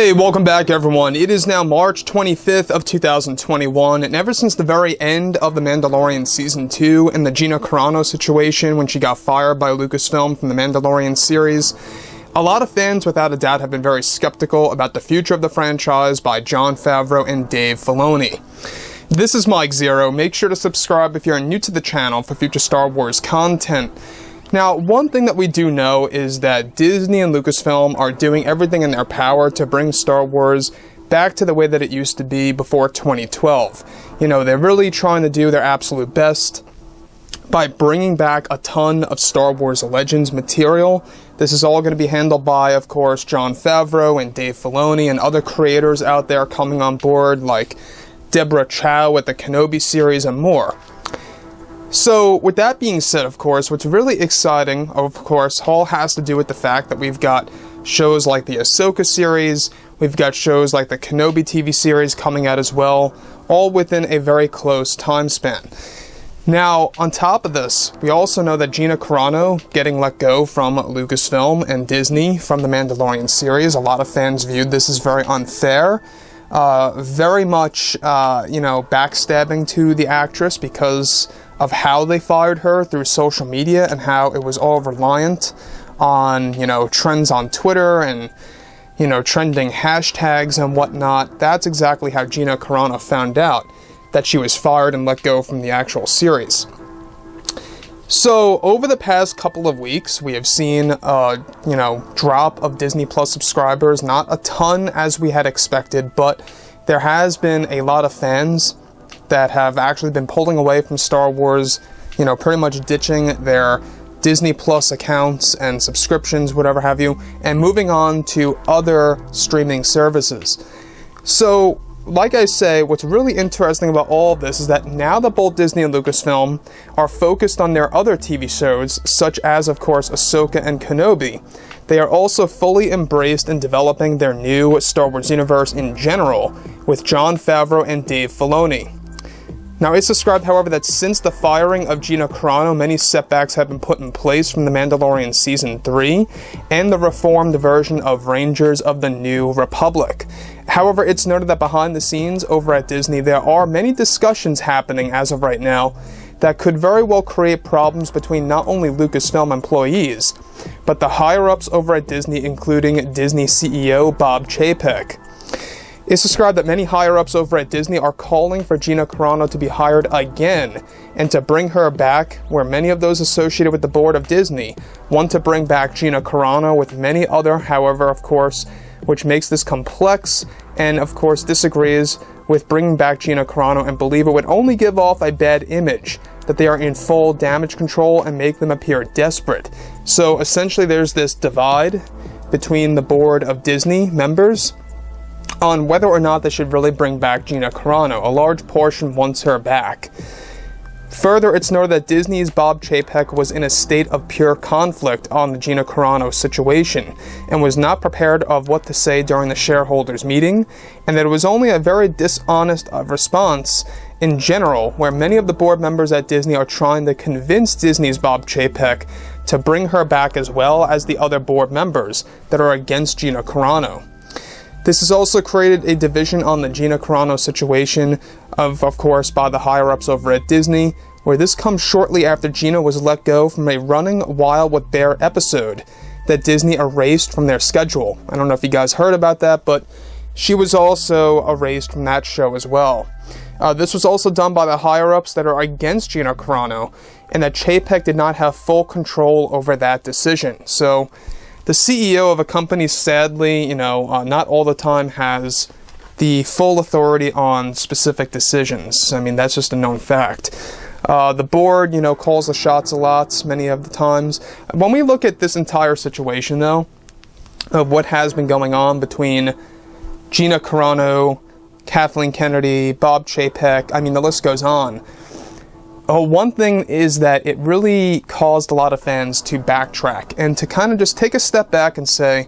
Hey, welcome back everyone. It is now March 25th of 2021, and ever since the very end of The Mandalorian Season 2 and the Gina Carano situation when she got fired by Lucasfilm from the Mandalorian series, a lot of fans without a doubt have been very skeptical about the future of the franchise by Jon Favreau and Dave Filoni. This is Mike Zero. Make sure to subscribe if you're new to the channel for future Star Wars content. Now, one thing that we do know is that Disney and Lucasfilm are doing everything in their power to bring Star Wars back to the way that it used to be before 2012. You know, they're really trying to do their absolute best by bringing back a ton of Star Wars Legends material. This is all going to be handled by, of course, Jon Favreau and Dave Filoni and other creators out there coming on board, like Deborah Chow with the Kenobi series and more. So, with that being said, of course, what's really exciting, of course, all has to do with the fact that we've got shows like the Ahsoka series, we've got shows like the Kenobi TV series coming out as well, all within a very close time span. Now, on top of this, we also know that Gina Carano getting let go from Lucasfilm and Disney from the Mandalorian series. A lot of fans viewed this as very unfair. Very much, backstabbing to the actress because of how they fired her through social media and how it was all reliant on, trends on Twitter and, trending hashtags and whatnot. That's exactly how Gina Carano found out that she was fired and let go from the actual series. So, over the past couple of weeks, we have seen a, drop of Disney Plus subscribers. Not a ton as we had expected, but there has been a lot of fans that have actually been pulling away from Star Wars, pretty much ditching their Disney Plus accounts and subscriptions, whatever have you, and moving on to other streaming services. So, like I say, what's really interesting about all of this is that now that both Disney and Lucasfilm are focused on their other TV shows, such as, of course, Ahsoka and Kenobi, they are also fully embraced in developing their new Star Wars universe in general, with Jon Favreau and Dave Filoni. Now, it's described, however, that since the firing of Gina Carano, many setbacks have been put in place from The Mandalorian Season 3 and the reformed version of Rangers of the New Republic. However, it's noted that behind the scenes over at Disney, there are many discussions happening as of right now that could very well create problems between not only Lucasfilm employees, but the higher-ups over at Disney, including Disney CEO Bob Chapek. It's described that many higher-ups over at Disney are calling for Gina Carano to be hired again and to bring her back, where many of those associated with the board of Disney want to bring back Gina Carano, with many other, however, of course, which makes this complex and, of course, disagrees with bringing back Gina Carano and believe it would only give off a bad image, that they are in full damage control and make them appear desperate. So, essentially, there's this divide between the board of Disney members on whether or not they should really bring back Gina Carano. A large portion wants her back. Further, it's noted that Disney's Bob Chapek was in a state of pure conflict on the Gina Carano situation and was not prepared of what to say during the shareholders' meeting, and that it was only a very dishonest response in general, where many of the board members at Disney are trying to convince Disney's Bob Chapek to bring her back as well as the other board members that are against Gina Carano. This has also created a division on the Gina Carano situation of course, by the higher-ups over at Disney, where this comes shortly after Gina was let go from a Running Wild with Bear episode that Disney erased from their schedule. I don't know if you guys heard about that, but she was also erased from that show as well. This was also done by the higher-ups that are against Gina Carano, and that Chapek did not have full control over that decision. So, the CEO of a company, sadly, not all the time has the full authority on specific decisions. I mean, that's just a known fact. The board, calls the shots a lot, many of the times. When we look at this entire situation, though, of what has been going on between Gina Carano, Kathleen Kennedy, Bob Chapek, I mean, the list goes on. One thing is that it really caused a lot of fans to backtrack and to kind of just take a step back and say,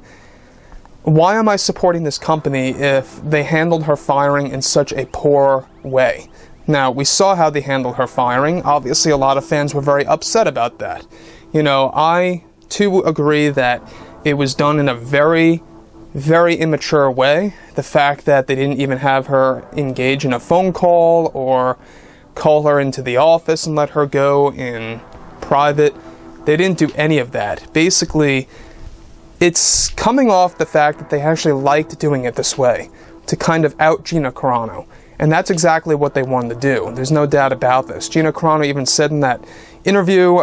why am I supporting this company if they handled her firing in such a poor way? Now, we saw how they handled her firing. Obviously, a lot of fans were very upset about that. I, too, agree that it was done in a very very immature way. The fact that they didn't even have her engage in a phone call or call her into the office and let her go in private. They didn't do any of that. Basically, it's coming off the fact that they actually liked doing it this way, to kind of out Gina Carano. And that's exactly what they wanted to do. There's no doubt about this. Gina Carano even said in that interview,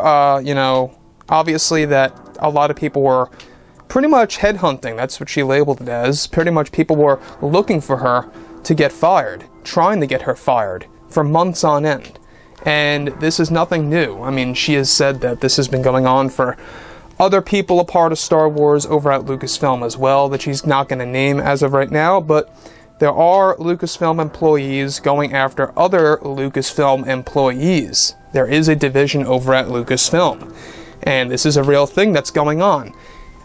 obviously that a lot of people were pretty much headhunting. That's what she labeled it as. Pretty much people were looking for her to get fired, trying to get her fired for months on end. And this is nothing new. I mean, she has said that this has been going on for other people a part of Star Wars over at Lucasfilm as well, that she's not going to name as of right now, but there are Lucasfilm employees going after other Lucasfilm employees. There is a division over at Lucasfilm, and this is a real thing that's going on.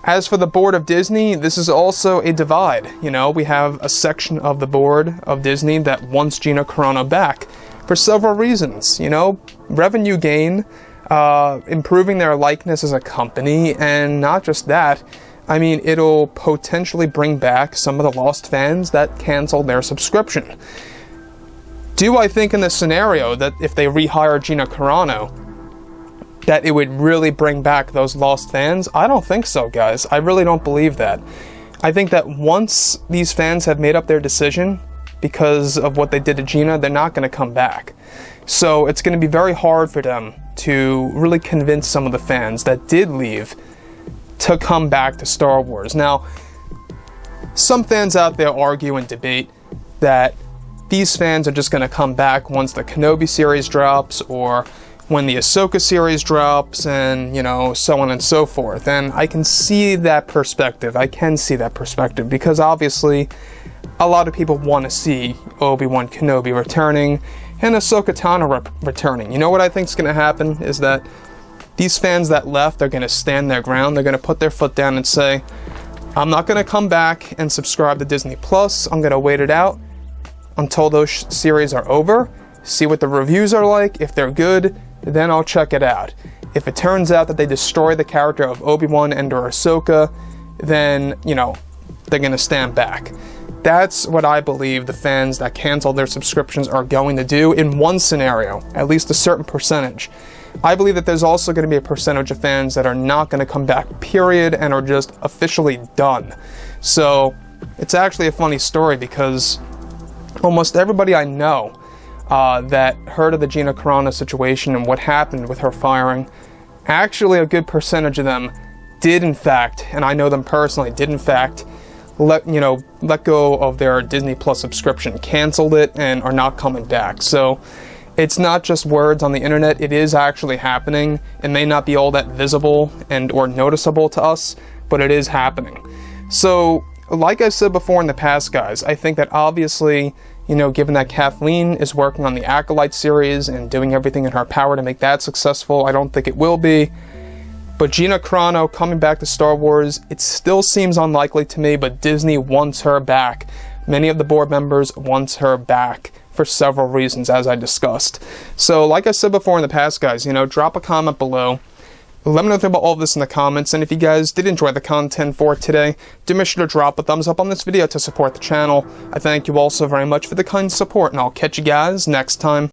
As for the board of Disney, this is also a divide. We have a section of the board of Disney that wants Gina Carano back for several reasons. Revenue gain, improving their likeness as a company, and not just that. I mean, it'll potentially bring back some of the lost fans that canceled their subscription. Do I think in this scenario that if they rehire Gina Carano, that it would really bring back those lost fans? I don't think so, guys. I really don't believe that. I think that once these fans have made up their decision because of what they did to Gina, they're not going to come back. So it's going to be very hard for them to really convince some of the fans that did leave to come back to Star Wars. Now, some fans out there argue and debate that these fans are just going to come back once the Kenobi series drops, or when the Ahsoka series drops, and, so on and so forth. And I can see that perspective. Because obviously a lot of people want to see Obi-Wan Kenobi returning and Ahsoka Tano returning. You know what I think is going to happen is that these fans that left are going to stand their ground. They're going to put their foot down and say, I'm not going to come back and subscribe to Disney Plus. I'm going to wait it out until those series are over, see what the reviews are like. If they're good, then I'll check it out. If it turns out that they destroy the character of Obi-Wan and or Ahsoka, then, they're going to stand back. That's what I believe the fans that cancel their subscriptions are going to do in one scenario, at least a certain percentage. I believe that there's also going to be a percentage of fans that are not going to come back, period, and are just officially done. So it's actually a funny story because almost everybody I know that heard of the Gina Carano situation and what happened with her firing, actually a good percentage of them did in fact, and I know them personally, did in fact let go of their Disney Plus subscription, canceled it, and are not coming back. So it's not just words on the internet, it is actually happening. It may not be all that visible and or noticeable to us, but it is happening. So, like I said before in the past, guys, I think that obviously, given that Kathleen is working on the Acolyte series and doing everything in her power to make that successful, I don't think it will be. But Gina Carano coming back to Star Wars, it still seems unlikely to me, but Disney wants her back. Many of the board members wants her back for several reasons, as I discussed. So, like I said before in the past, guys, drop a comment below. Let me know what you think about all of this in the comments, and if you guys did enjoy the content for today, do make sure to drop a thumbs up on this video to support the channel. I thank you all so very much for the kind support, and I'll catch you guys next time.